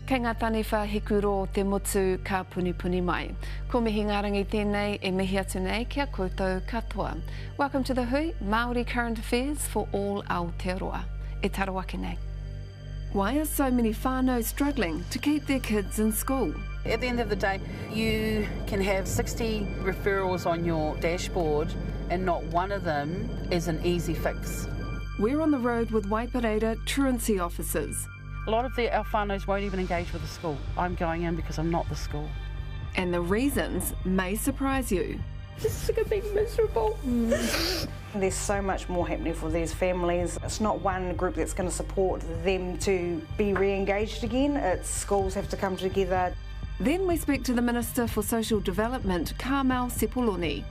Kei ngā tani whahikuro te motu ka punipuni mai. Ko Mihingarangi tēnei e mihi atu nei kia koutou katoa. Welcome to the Hui, Māori Current Affairs for all Aotearoa. E tarawake nei. Why are so many whānau struggling to keep their kids in school? At the end of the day, you can have 60 referrals on your dashboard and not one of them is an easy fix. We're on the road with Waipareira truancy officers. A lot of our whānaus won't even engage with the school. I'm going in because I'm not the school. And the reasons may surprise you. This is going to be miserable. There's so much more happening for these families. It's not one group that's going to support them to be re-engaged again. It's schools have to come together. Then we speak to the Minister for Social Development, Carmel Sepuloni.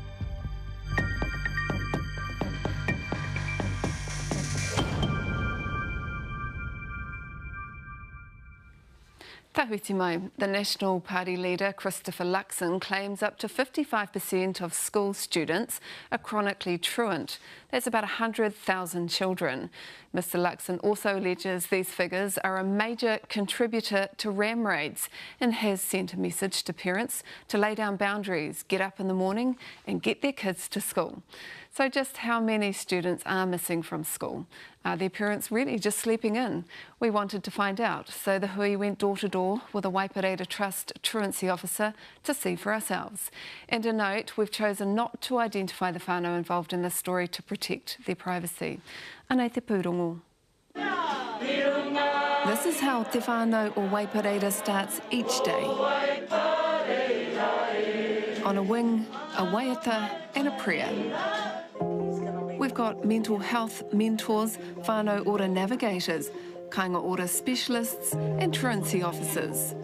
Tahuti mai, the National Party leader Christopher Luxon claims up to 55% of school students are chronically truant. That's about 100,000 children. Mr Luxon also alleges these figures are a major contributor to ram raids and has sent a message to parents to lay down boundaries, get up in the morning and get their kids to school. So just how many students are missing from school? Are their parents really just sleeping in? We wanted to find out, so the Hui went door to door with a Waipareira Trust truancy officer to see for ourselves. And a note, we've chosen not to identify the whānau involved in this story to protect their privacy. Anei te pūrongo. This is how te whānau o Waipareira starts each day. On a wing, a waiata and a prayer. We've got mental health mentors, whānau ora navigators, kāinga ora specialists and truancy officers.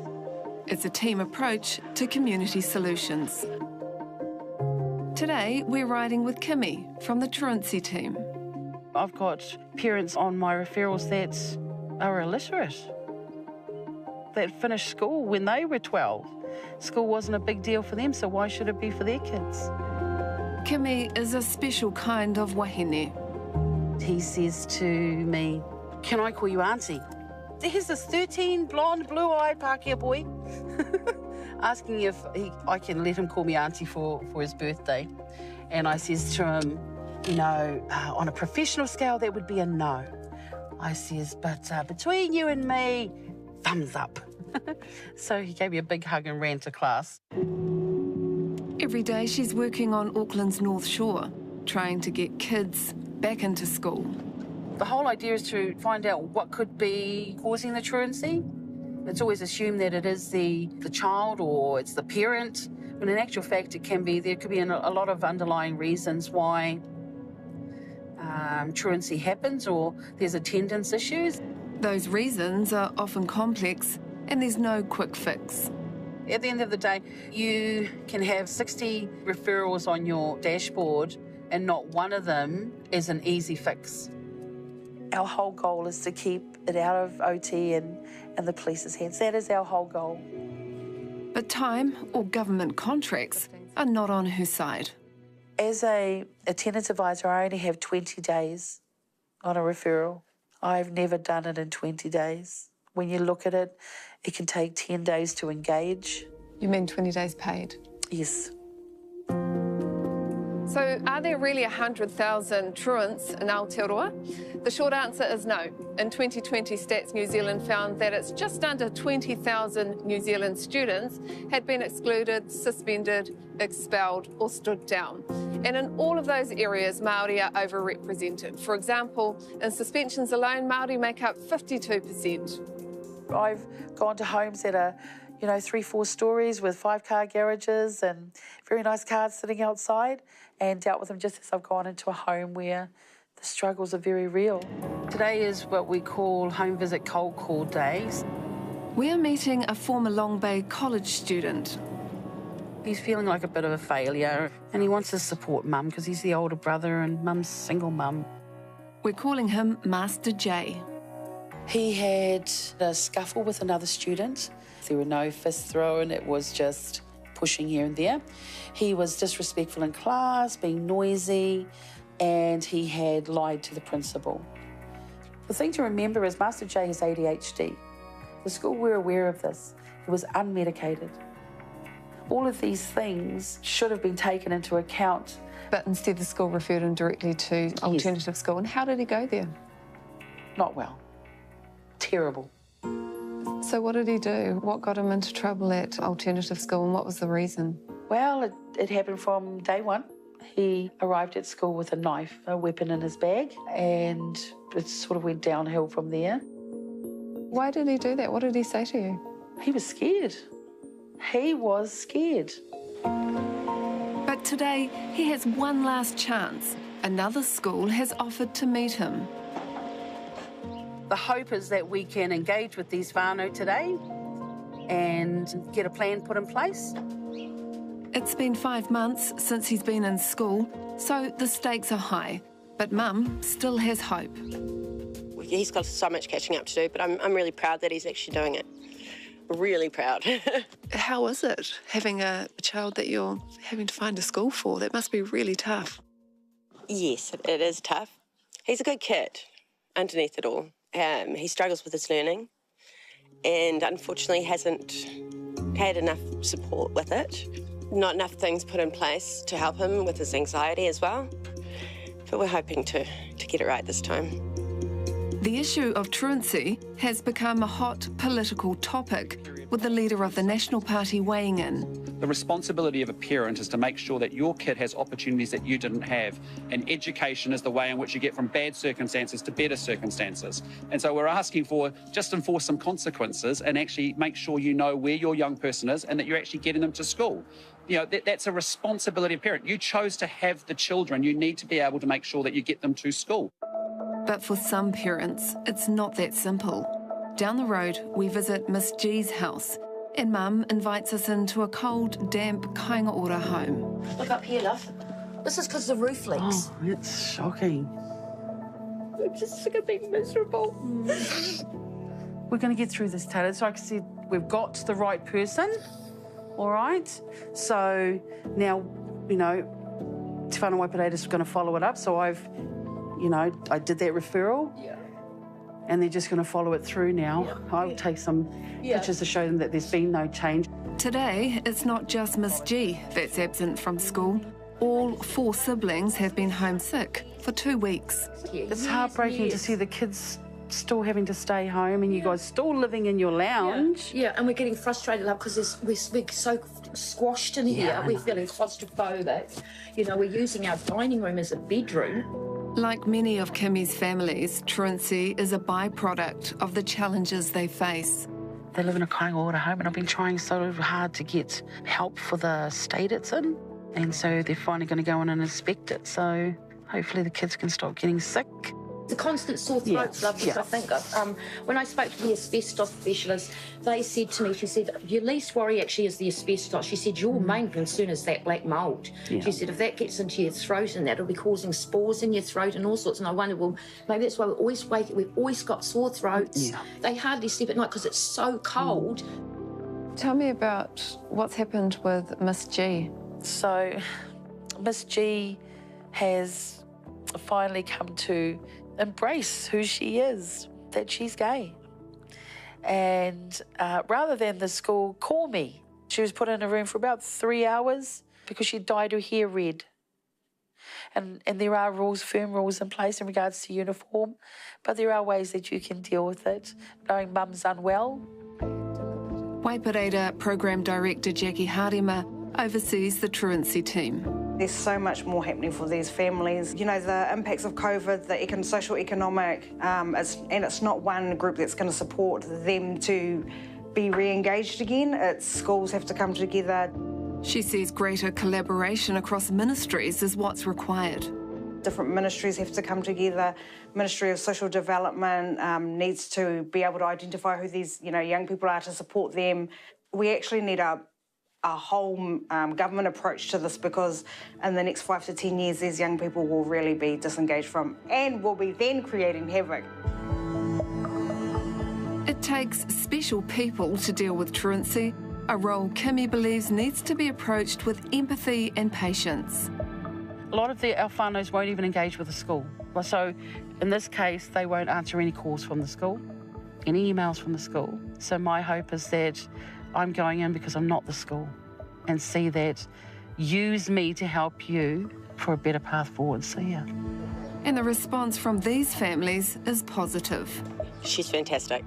It's a team approach to community solutions. Today we're riding with Kimmy from the truancy team. I've got parents on my referrals that are illiterate, that finished school when they were 12. School wasn't a big deal for them, so why should it be for their kids? Kimmy is a special kind of wahine. He says to me, "Can I call you auntie?" There's this 13 blonde, blue-eyed Pākehā boy asking if I can let him call me auntie for his birthday. And I says to him, you know, on a professional scale, that would be a no. I says, but between you and me, thumbs up. So he gave me a big hug and ran to class. Every day she's working on Auckland's North Shore, trying to get kids back into school. The whole idea is to find out what could be causing the truancy. It's always assumed that it is the child or it's the parent, but in actual fact there could be a lot of underlying reasons why truancy happens, or there's attendance issues. Those reasons are often complex and there's no quick fix. At the end of the day, you can have 60 referrals on your dashboard and not one of them is an easy fix. Our whole goal is to keep it out of OT and the police's hands. That is our whole goal. But time or government contracts are not on her side. As a attendance advisor, I only have 20 days on a referral. I've never done it in 20 days. When you look at it, it can take 10 days to engage. You mean 20 days paid? Yes. So are there really 100,000 truants in Aotearoa? The short answer is no. In 2020, Stats New Zealand found that it's just under 20,000 New Zealand students had been excluded, suspended, expelled or stood down. And in all of those areas, Māori are overrepresented. For example, in suspensions alone, Māori make up 52%. I've gone to homes that are 3-4 stories with 5-car garages and very nice cars sitting outside, and dealt with them just as I've gone into a home where the struggles are very real. Today is what we call Home Visit Cold Call Days. We're meeting a former Long Bay college student. He's feeling like a bit of a failure and he wants to support mum because he's the older brother and mum's single mum. We're calling him Master J. He had a scuffle with another student. There were no fists thrown, it was just pushing here and there. He was disrespectful in class, being noisy, and he had lied to the principal. The thing to remember is Master J has ADHD. The school were aware of this. He was unmedicated. All of these things should have been taken into account. But instead the school referred him directly to alternative school. And how did he go there? Not well. Terrible. So what did he do? What got him into trouble at alternative school and what was the reason? Well, it happened from day one. He arrived at school with a knife, a weapon in his bag, and it sort of went downhill from there. Why did he do that? What did he say to you? He was scared. He was scared. But today, he has one last chance. Another school has offered to meet him. The hope is that we can engage with these whānau today and get a plan put in place. It's been 5 months since he's been in school, so the stakes are high. But Mum still has hope. He's got so much catching up to do, but I'm really proud that he's actually doing it. Really proud. How is it, having a child that you're having to find a school for? That must be really tough. Yes, it is tough. He's a good kid, underneath it all. He struggles with his learning and unfortunately hasn't had enough support with it. Not enough things put in place to help him with his anxiety as well. But we're hoping to get it right this time. The issue of truancy has become a hot political topic, with the leader of the National Party weighing in. The responsibility of a parent is to make sure that your kid has opportunities that you didn't have, and education is the way in which you get from bad circumstances to better circumstances. And so we're asking for just enforce some consequences and actually make sure you know where your young person is and that you're actually getting them to school. You know, that's a responsibility of a parent. You chose to have the children. You need to be able to make sure that you get them to school. But for some parents, it's not that simple. Down the road, we visit Miss G's house, and Mum invites us into a cold, damp kainga-ora home. Look up here, love. This is because the roof leaks. Oh, it's shocking. I'm just sick of being miserable. We're going to get through this, Taylor. So like I said, we've got the right person, all right? So now, you know, Te Whānau Waipareira is going to follow it up. So I did that referral. Yeah. And they're just going to follow it through now. Yeah. I'll take some pictures to show them that there's been no change. Today, it's not just Miss G that's absent from school. All 4 siblings have been homesick for 2 weeks. It's heartbreaking to see the kids still having to stay home and you guys still living in your lounge. Yeah, and we're getting frustrated, love, because we're so squashed in here. We're feeling claustrophobic. You know, we're using our dining room as a bedroom. Like many of Kimmy's families, truancy is a byproduct of the challenges they face. They live in a kainga-ora home and I've been trying so hard to get help for the state it's in. And so they're finally going to go in and inspect it. So hopefully the kids can stop getting sick. The constant sore throats, love, which I think when I spoke to the asbestos specialist, they said to me, she said, your least worry actually is the asbestos. She said, your main concern is that black mould. Yeah. She said, if that gets into your throat and that'll be causing spores in your throat and all sorts. And I wondered, well, maybe that's why we've always got sore throats. Yeah. They hardly sleep at night because it's so cold. Tell me about what's happened with Miss G. So Miss G has finally come to embrace who she is, that she's gay. And rather than the school call me, she was put in a room for about 3 hours because she dyed her hair red. And there are rules, firm rules in place in regards to uniform, but there are ways that you can deal with it, knowing mum's unwell. Waipareira Program Director Jackie Harima oversees the truancy team. There's so much more happening for these families. You know, the impacts of COVID, the social, economic, and it's not one group that's going to support them to be re-engaged again. It's schools have to come together. She sees greater collaboration across ministries is what's required. Different ministries have to come together. Ministry of Social Development needs to be able to identify who these, young people are to support them. We actually need a whole government approach to this, because in the next 5 to 10 years, these young people will really be disengaged from and will be then creating havoc. It takes special people to deal with truancy, a role Kimmy believes needs to be approached with empathy and patience. A lot of our whānaus won't even engage with the school. So in this case, they won't answer any calls from the school. any emails from the school. So my hope is that I'm going in because I'm not the school, and see that use me to help you for a better path forward. So yeah. And the response from these families is positive. She's fantastic.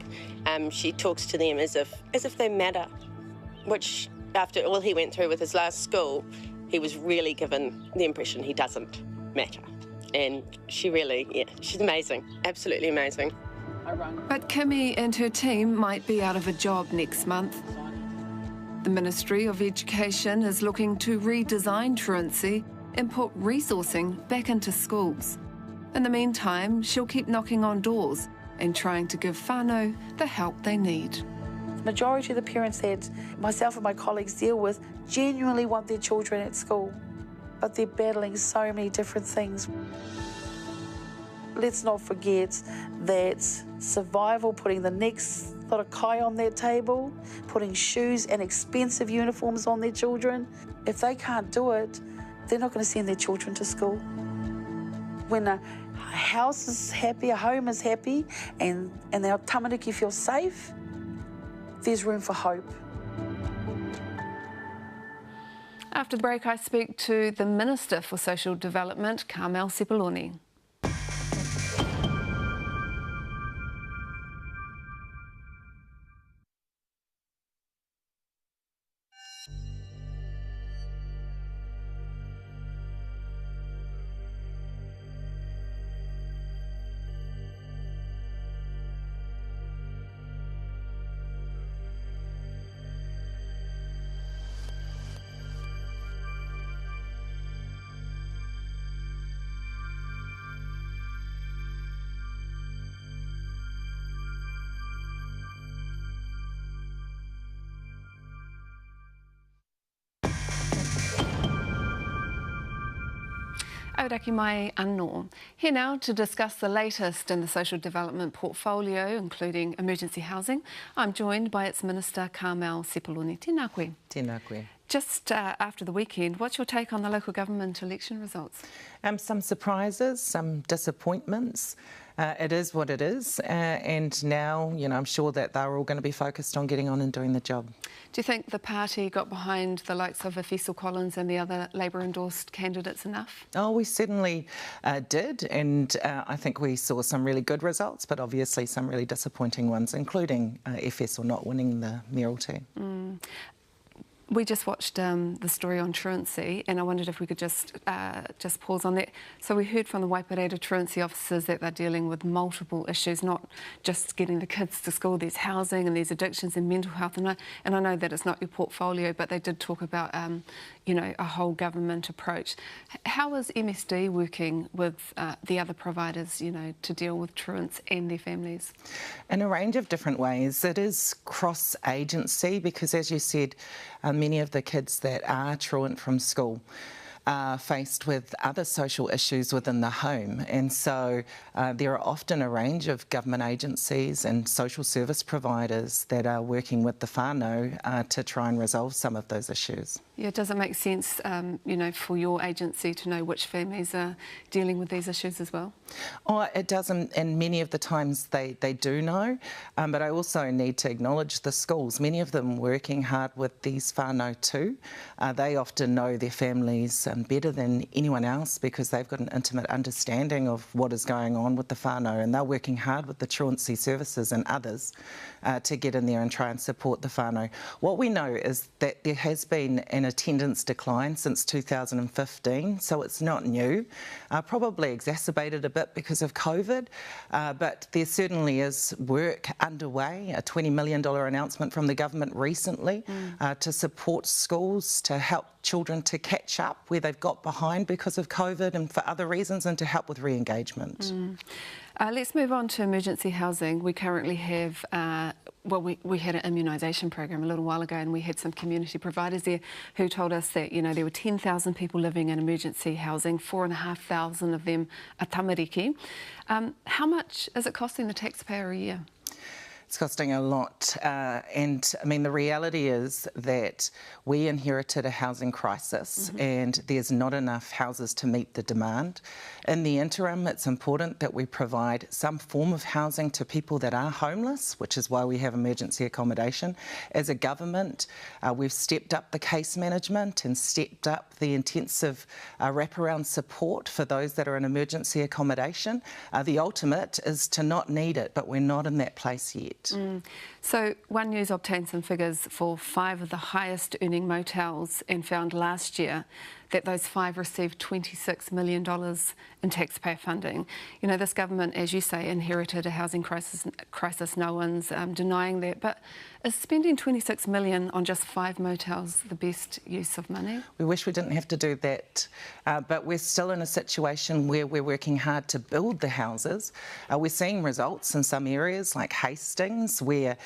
She talks to them as if they matter, which after all he went through with his last school, he was really given the impression he doesn't matter. And she really, yeah, she's amazing, absolutely amazing. But Kimmy and her team might be out of a job next month. The Ministry of Education is looking to redesign truancy and put resourcing back into schools. In the meantime, she'll keep knocking on doors and trying to give whānau the help they need. The majority of the parents that myself and my colleagues deal with genuinely want their children at school, but they're battling so many different things. Let's not forget that survival, putting the next lot of kai on their table, putting shoes and expensive uniforms on their children, if they can't do it, they're not going to send their children to school. When a house is happy, a home is happy, and our tamariki feel safe, there's room for hope. After the break, I speak to the Minister for Social Development, Carmel Sepuloni. Auraki mai anō. Here now to discuss the latest in the social development portfolio, including emergency housing. I'm joined by its Minister, Carmel Sepuloni. Tēnā koe. Tēnā koe. Just after the weekend, what's your take on the local government election results? Some surprises, some disappointments. It is what it is, and now, I'm sure that they're all going to be focused on getting on and doing the job. Do you think the party got behind the likes of Efesel Collins and the other Labour-endorsed candidates enough? Oh, we certainly did, and I think we saw some really good results, but obviously some really disappointing ones, including Efesel not winning the mayoralty. We just watched the story on truancy, and I wondered if we could just pause on that. So we heard from the Waipareira truancy officers that they're dealing with multiple issues, not just getting the kids to school. There's housing and there's addictions and mental health, and I know that it's not your portfolio, but they did talk about a whole government approach. How is MSD working with the other providers, to deal with truants and their families? In a range of different ways. It is cross-agency because, as you said, many of the kids that are truant from school are faced with other social issues within the home, and so there are often a range of government agencies and social service providers that are working with the whānau to try and resolve some of those issues. Yeah, does it make sense, for your agency to know which families are dealing with these issues as well? Oh, it doesn't, and many of the times they do know, but I also need to acknowledge the schools, many of them working hard with these whānau too. They often know their families better than anyone else because they've got an intimate understanding of what is going on with the whānau, and they're working hard with the truancy services and others to get in there and try and support the whānau. What we know is that there has been an attendance decline since 2015, so it's not new, probably exacerbated a bit because of COVID, but there certainly is work underway, a $20 million announcement from the government recently to support schools, to help children to catch up where they've got behind because of COVID and for other reasons, and to help with re-engagement. Let's move on to emergency housing. We currently have, we had an immunisation program a little while ago, and we had some community providers there who told us that, there were 10,000 people living in emergency housing, 4,500 of them are tamariki. How much is it costing the taxpayer a year? It's costing a lot. And I mean, the reality is that we inherited a housing crisis and there's not enough houses to meet the demand. In the interim, it's important that we provide some form of housing to people that are homeless, which is why we have emergency accommodation. As a government, we've stepped up the case management and stepped up the intensive wraparound support for those that are in emergency accommodation. The ultimate is to not need it, but we're not in that place yet. So One News obtained some figures for 5 of the highest earning motels and found last year that those 5 received $26 million in taxpayer funding. You know, this government, as you say, inherited a housing crisis. No one's denying that. But is spending $26 million on just 5 motels the best use of money? We wish we didn't have to do that, but we're still in a situation where we're working hard to build the houses. We're seeing results in some areas like Hastings, where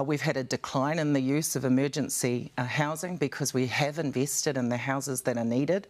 we've had a decline in the use of emergency housing because we have invested in the houses that are needed.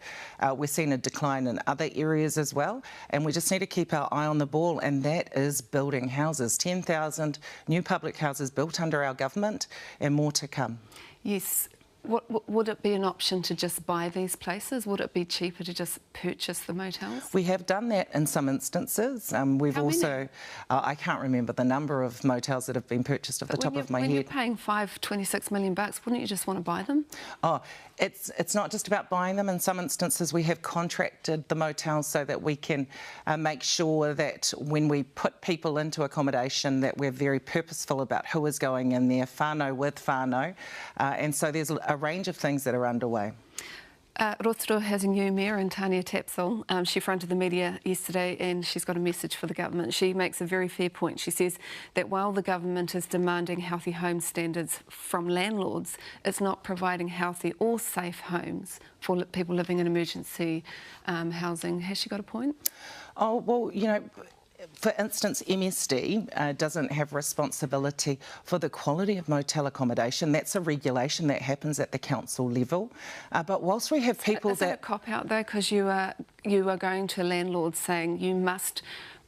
We're seeing a decline in other areas as well, and we just need to keep our eye on the ball, and that is building houses. 10,000 new public houses built under our government, and more to come. Yes. Would it be an option to just buy these places? Would it be cheaper to just purchase the motels? We have done that in some instances. We've also, I can't remember the number of motels that have been purchased off the top of my head. When you're paying $26 million, wouldn't you just want to buy them? Oh, it's not just about buying them. In some instances, we have contracted the motels so that we can make sure that when we put people into accommodation, that we're very purposeful about who is going in there, whānau with whānau. And so there's a range of things that are underway. Rotorua has a new mayor in Tania Tapsell. She fronted the media yesterday and she's got a message for the government. She makes a very fair point. She says that while the government is demanding healthy home standards from landlords, it's not providing healthy or safe homes for people living in emergency housing. Has she got a point? Oh, well, you know, for instance, MSD doesn't have responsibility for the quality of motel accommodation. That's a regulation that happens at the council level. But whilst we have people is that a cop-out though, because you are going to landlords saying you must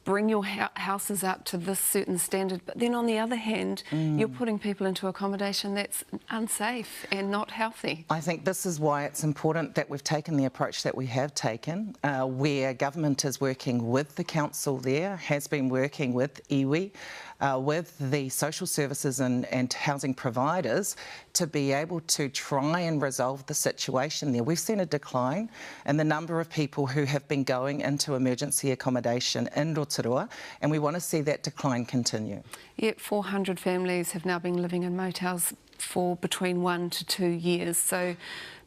bring your houses up to this certain standard, but then on the other hand, you're putting people into accommodation that's unsafe and not healthy. I think this is why it's important that we've taken the approach that we have taken, where government is working with the council there, has been working with iwi, with the social services and housing providers to be able to try and resolve the situation there. We've seen a decline in the number of people who have been going into emergency accommodation in Rotorua, and we want to see that decline continue. Yet 400 families have now been living in motels for between 1 to 2 years. So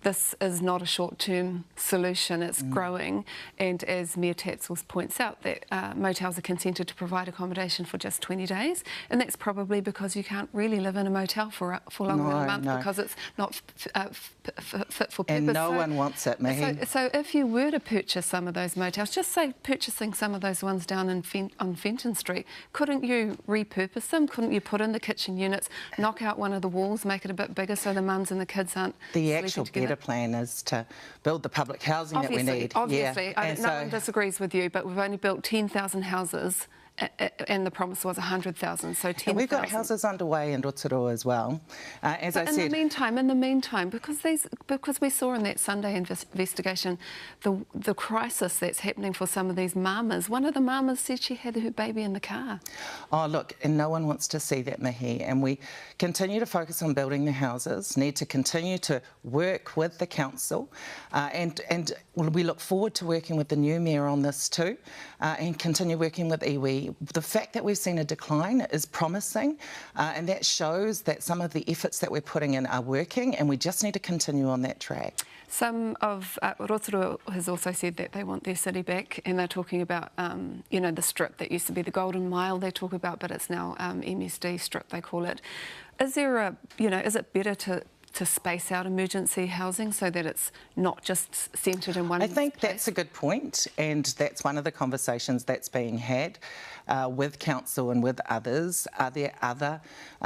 this is not a short-term solution, it's growing. And as Mayor Tatzel points out, that motels are consented to provide accommodation for just 20 days. And that's probably because you can't really live in a motel for longer than a month because it's not fit for purpose. And no one wants it, Mihi. So if you were to purchase some of those motels, just say purchasing some of those ones down on Fenton Street, couldn't you repurpose them? Couldn't you put in the kitchen units, knock out one of the walls, make it a bit bigger so the mums and the kids aren't sleeping together? The plan is to build the public housing that we need. Obviously, no one disagrees with you, but we've only built 10,000 houses and the promise was 100,000, so 10,000. We've got houses underway in Rotorua as well. As I said, in the meantime, because we saw in that Sunday investigation the crisis that's happening for some of these mamas. One of the mamas said she had her baby in the car. Oh, look, and no one wants to see that, Mihi. And we continue to focus on building the houses, need to continue to work with the council, and we look forward to working with the new mayor on this too, and continue working with iwi. The fact that we've seen a decline is promising, and that shows that some of the efforts that we're putting in are working, and we just need to continue on that track. Some of Rotorua has also said that they want their city back, and they're talking about, the strip that used to be the Golden Mile they talk about, but it's now MSD strip they call it. Is there is it better to space out emergency housing so that it's not just centred in one place? I think that's a good point, and that's one of the conversations that's being had with council and with others. Are there other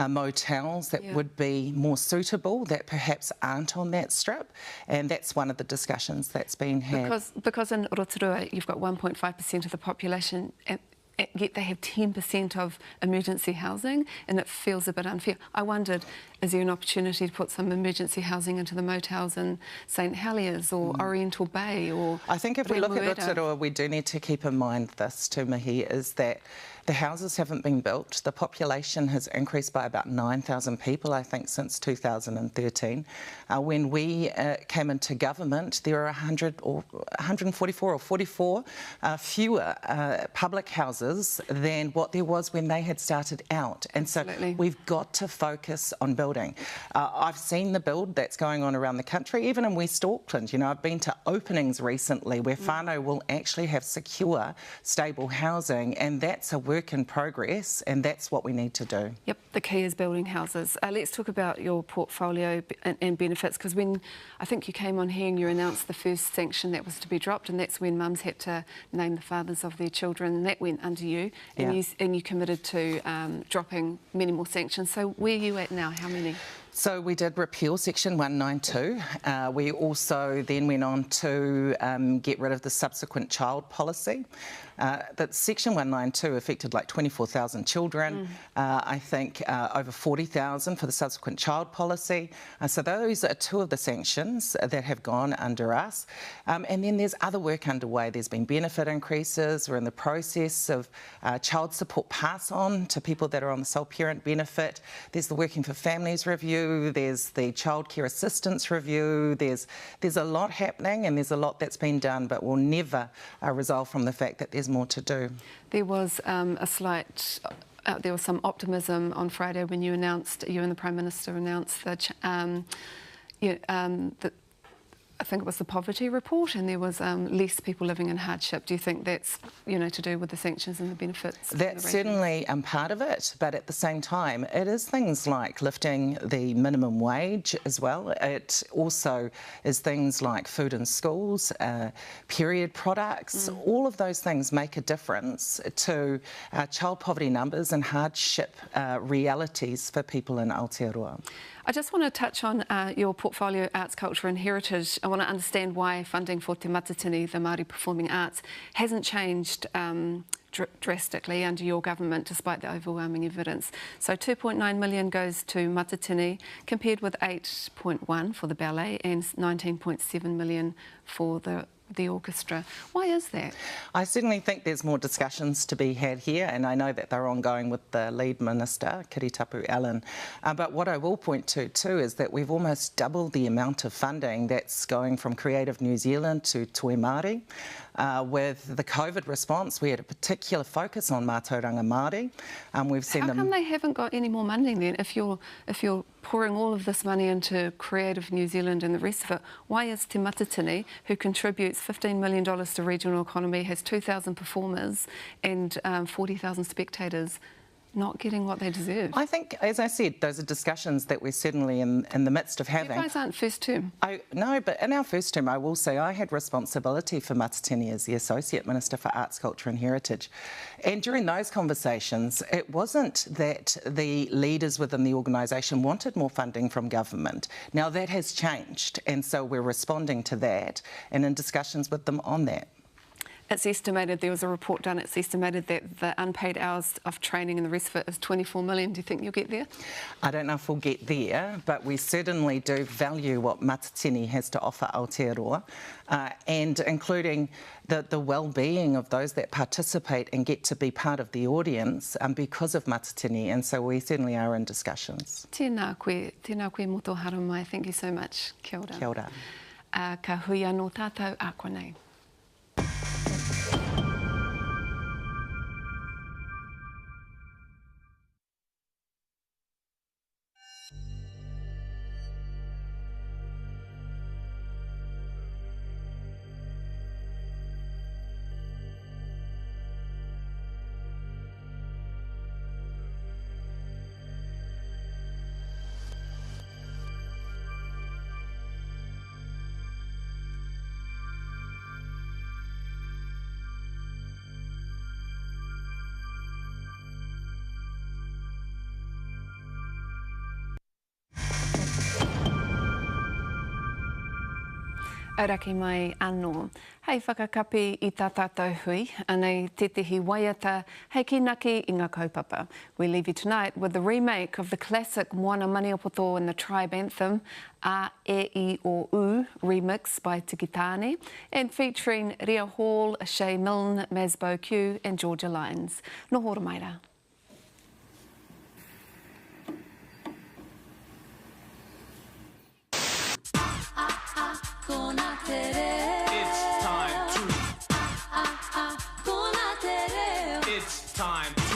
motels that would be more suitable that perhaps aren't on that strip? And that's one of the discussions that's being had. Because in Rotorua you've got 1.5% of the population yet they have 10% of emergency housing, and it feels a bit unfair. I wondered, is there an opportunity to put some emergency housing into the motels in St Heliers or Oriental Bay? Or I think if we look at Rotorua, we do need to keep in mind this too, Mihi, is that the houses haven't been built. The population has increased by about 9,000 people, I think, since 2013. When we came into government, there were 144 or 44 fewer public houses than what there was when they had started out. And Absolutely. So we've got to focus on building. I've seen the build that's going on around the country, even in West Auckland. You know, I've been to openings recently where whānau will actually have secure, stable housing, and that's a work in progress, and that's what we need to do. Yep, the key is building houses. Let's talk about your portfolio and benefits, because when I think you came on here and you announced the first sanction that was to be dropped, and that's when mums had to name the fathers of their children, and that went under you, and you committed to dropping many more sanctions. So where are you at now? How many? So we did repeal Section 192. We also then went on to get rid of the subsequent child policy. That Section 192 affected like 24,000 children. I think over 40,000 for the subsequent child policy. So those are two of the sanctions that have gone under us. And then there's other work underway. There's been benefit increases. We're in the process of child support pass on to people that are on the sole parent benefit. There's the Working for Families review. There's the childcare assistance review. There's a lot happening, and there's a lot that's been done, but we'll never resolve from the fact that there's more to do. There was there was some optimism on Friday when you and the Prime Minister announced that I think it was the poverty report, and there was less people living in hardship. Do you think that's, to do with the sanctions and the benefits? That's certainly part of it, but at the same time, it is things like lifting the minimum wage as well. It also is things like food in schools, period products. All of those things make a difference to child poverty numbers and hardship realities for people in Aotearoa. I just want to touch on your portfolio, Arts, Culture and Heritage. I want to understand why funding for Te Matatini, the Māori performing arts, hasn't changed drastically under your government, despite the overwhelming evidence. So 2.9 million goes to Matatini, compared with 8.1 for the ballet and 19.7 million for the orchestra. Why is that? I certainly think there's more discussions to be had here, and I know that they're ongoing with the lead minister, Kiritapu Allen. But what I will point to too is that we've almost doubled the amount of funding that's going from Creative New Zealand to Toi Māori. With the COVID response, we had a particular focus on mātauranga Māori. We've seen How come they haven't got any more money then? If you're pouring all of this money into Creative New Zealand and the rest of it, why is Te Matatini, who contributes $15 million to regional economy, has 2,000 performers and 40,000 spectators, not getting what they deserve? I think, as I said, those are discussions that we're certainly in the midst of having. You guys aren't first term. No, but in our first term, I will say I had responsibility for Matatini as the Associate Minister for Arts, Culture and Heritage. And during those conversations, it wasn't that the leaders within the organisation wanted more funding from government. Now that has changed, and so we're responding to that and in discussions with them on that. It's estimated, there was a report done, it's estimated that the unpaid hours of training and the rest of it is 24 million. Do you think you'll get there? I don't know if we'll get there, but we certainly do value what Matatini has to offer Aotearoa, and including the well-being of those that participate and get to be part of the audience because of Matatini, and so we certainly are in discussions. Tēnā koe moto haramai. Thank you so much. Kia ora. Kia ora. Ka hui anō tātou a koe nei. Araki mai anō. Hei whakakapi I tā tātou hui, anei te tihi waiata, hei ki naki I ngā kaupapa. We leave you tonight with the remake of the classic Moana Maniapoto and the Tribe Anthem, A E I O U, remix by Tikitane, and featuring Ria Hall, Shay Milne, Masbo Q and Georgia Lyons. No hora mai rā. It's time to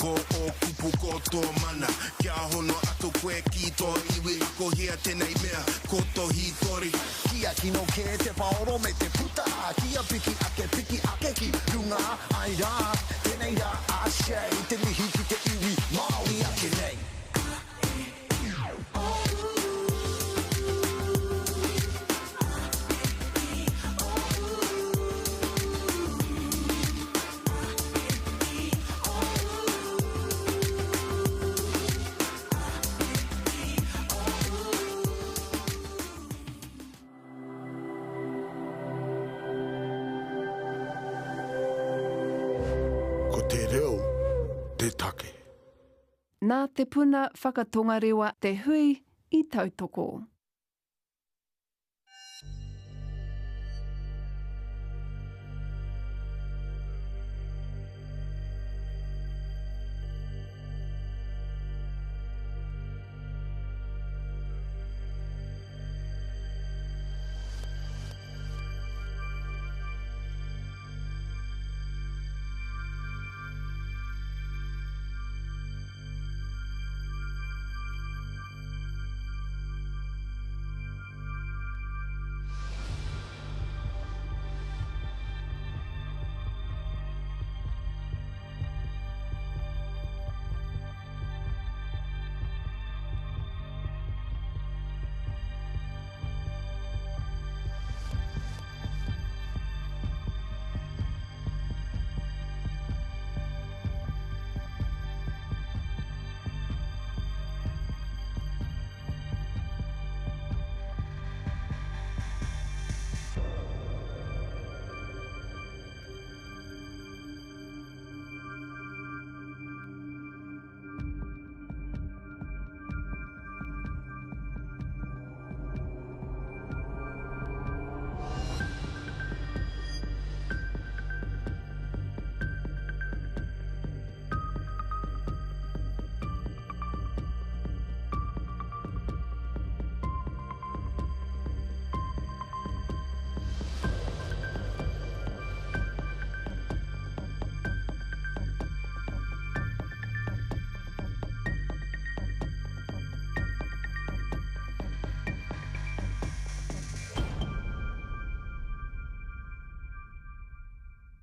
ko o kupu ko tō mana kia hono ato koe ki tō iwi ko hea tenei mea ko tō hitori kia kino ke te paoro me te puta kia piki ake ki runga ai rā tenei rā ashe te mihi ki te iwi maui ake nei Nā te puna whakatongarewa te hui I tautoko.